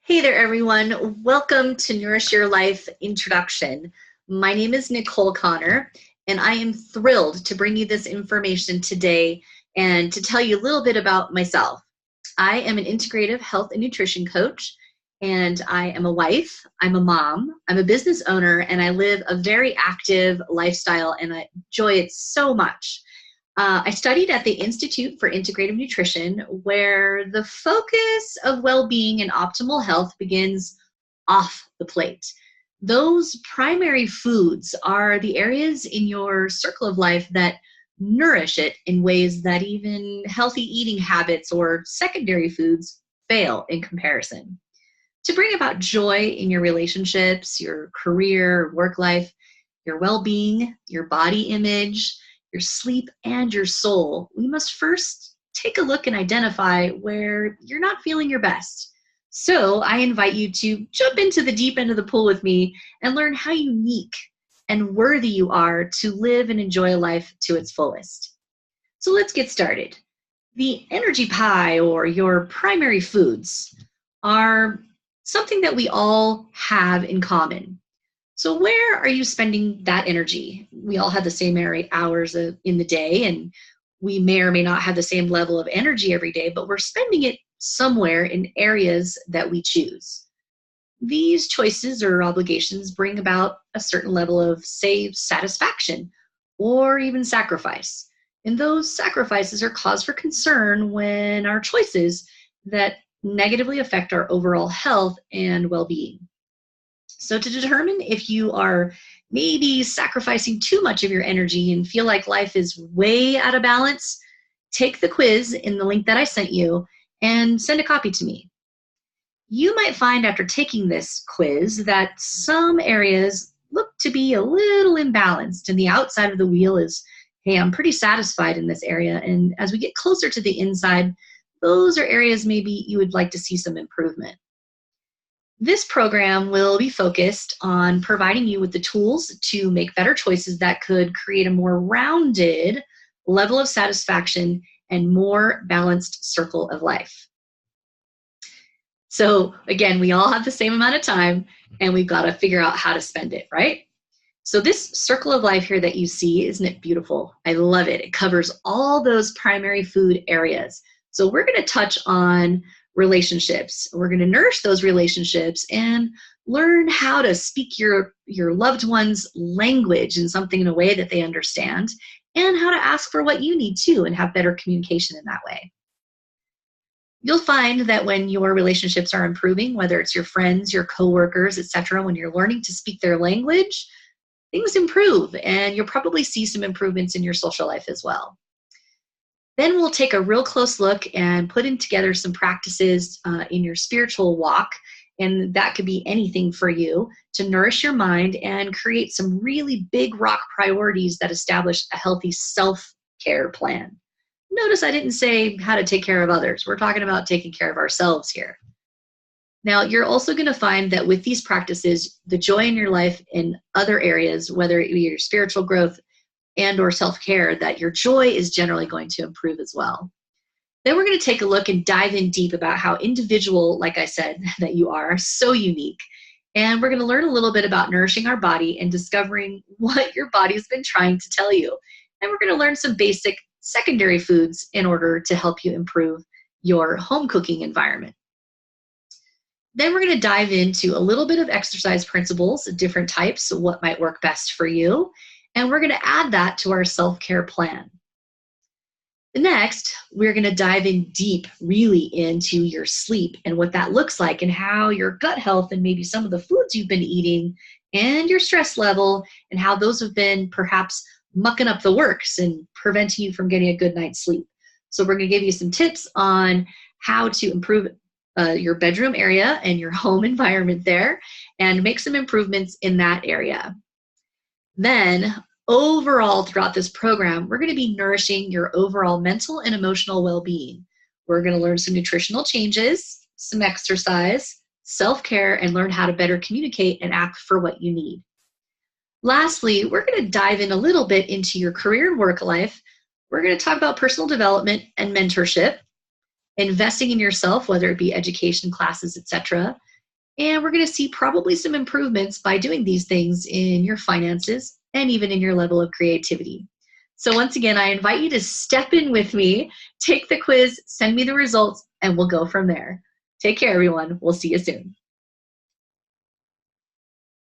Hey there, everyone. Welcome to Nourish Your Life Introduction. My name is Nicole Connor, and I am thrilled to bring you this information today and to tell you a little bit about myself. I am an integrative health and nutrition coach, and I am a wife, I'm a mom, I'm a business owner, and I live a very active lifestyle, and I enjoy it so much. I studied at the Institute for Integrative Nutrition, where the focus of well-being and optimal health begins off the plate. Those primary foods are the areas in your circle of life that nourish it in ways that even healthy eating habits or secondary foods fail in comparison. To bring about joy in your relationships, your career, work life, your well-being, your body image, your sleep, and your soul, we must first take a look and identify where you're not feeling your best. So I invite you to jump into the deep end of the pool with me and learn how unique and worthy you are to live and enjoy a life to its fullest. So let's get started. The energy pie, or your primary foods, are something that we all have in common. So where are you spending that energy? We all have the same hours in the day, and we may or may not have the same level of energy every day, but we're spending it somewhere in areas that we choose. These choices or obligations bring about a certain level of, say, satisfaction or even sacrifice. And those sacrifices are cause for concern when our choices that negatively affect our overall health and well-being. So to determine if you are maybe sacrificing too much of your energy and feel like life is way out of balance, take the quiz in the link that I sent you and send a copy to me. You might find after taking this quiz that some areas look to be a little imbalanced, and the outside of the wheel is, hey, I'm pretty satisfied in this area. And as we get closer to the inside, those are areas maybe you would like to see some improvement. This program will be focused on providing you with the tools to make better choices that could create a more rounded level of satisfaction and more balanced circle of life. So again, we all have the same amount of time, and we've got to figure out how to spend it, right? So this circle of life here that you see, isn't it beautiful? I love it. It covers all those primary food areas. So we're going to touch on relationships. We're going to nourish those relationships and learn how to speak your loved one's language in something in a way that they understand, and how to ask for what you need too and have better communication in that way. You'll find that when your relationships are improving, whether it's your friends, your coworkers, etc., when you're learning to speak their language, things improve, and you'll probably see some improvements in your social life as well. Then we'll take a real close look and put in together some practices in your spiritual walk, and that could be anything for you to nourish your mind and create some really big rock priorities that establish a healthy self-care plan. Notice I didn't say how to take care of others. We're talking about taking care of ourselves here. Now, you're also going to find that with these practices, the joy in your life in other areas, whether it be your spiritual growth and or self-care, that your joy is generally going to improve as well. Then we're going to take a look and dive in deep about how individual, like I said, that you are so unique. And we're going to learn a little bit about nourishing our body and discovering what your body's been trying to tell you. And we're going to learn some basic secondary foods in order to help you improve your home cooking environment. Then we're going to dive into a little bit of exercise principles, different types, what might work best for you. And we're going to add that to our self-care plan. Next, we're going to dive in deep, really into your sleep and what that looks like, and how your gut health and maybe some of the foods you've been eating and your stress level and how those have been perhaps mucking up the works and preventing you from getting a good night's sleep. So we're going to give you some tips on how to improve your bedroom area and your home environment there and make some improvements in that area. Then overall throughout this program, we're going to be nourishing your overall mental and emotional well-being. We're going to learn some nutritional changes, some exercise, self-care, and learn how to better communicate and act for what you need. Lastly, we're going to dive in a little bit into your career and work life. We're going to talk about personal development and mentorship, investing in yourself, whether it be education, classes, etc., And we're going to see probably some improvements by doing these things in your finances and even in your level of creativity. So once again, I invite you to step in with me, take the quiz, send me the results, and we'll go from there. Take care, everyone. We'll see you soon.